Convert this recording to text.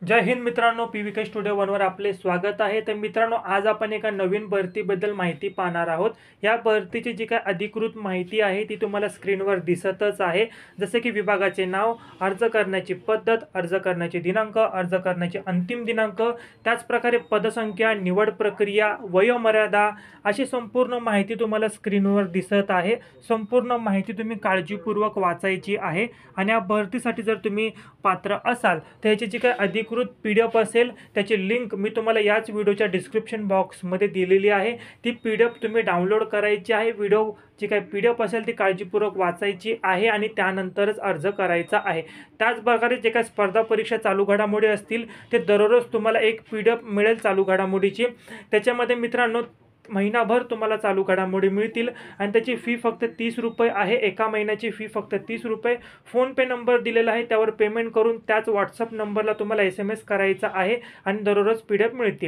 जय हिंद मित्रांनो, PVK studio वनवर आपले स्वागत आहे। तर मित्रांनो, आज आपण एका नवीन भरतीबद्दल माहिती पाहणार आहोत। या भरतीची जी काही अधिकृत माहिती आहे ती तुम्हाला स्क्रीनवर दिसतच आहे। जसे की विभागाचे नाव, अर्ज करण्याची पद्धत, अर्ज करण्याचे दिनांक, अर्ज करण्याचे अंतिम दिनांक, त्याचप्रकारे पदसंख्या, निवड प्रक्रिया, वयोमर्यादा अशी संपूर्ण माहिती तुम्हाला स्क्रीनवर दिसत आहे। संपूर्ण माहिती तुम्ही काळजीपूर्वक वाचायची आहे आणि या भरतीसाठी जर तुम्ही पात्र असाल तर याची जी काही अधिकृत PDF असेल त्याची लिंक मी तुम्हाला याच व्हिडिओच्या डिस्क्रिप्शन बॉक्समध्ये दिलेली आहे। ती PDF तुम्ही डाउनलोड करायची आहे। व्हिडिओ जी काही PDF असेल ती काळजीपूर्वक वाचायची आहे आणि त्यानंतरच अर्ज करायचा आहे। त्याचप्रकारे जे काही स्पर्धा परीक्षा चालू घडामोडी असतील ते दररोज तुम्हाला एक PDF मिळेल चालू घडामोडीची। त्याच्यामध्ये मित्रांनो महिनाभर तुम्हाला चालू घडामोडी मिळतील आणि त्याची फी फक्त 30 रुपये आहे। एका महिन्याची फी फक्त 30 रुपये। फोनपे नंबर दिलेला आहे, त्यावर पेमेंट करून त्याच व्हॉट्सअप नंबरला तुम्हाला SMS करायचा आहे आणि दररोज PDF मिळतील।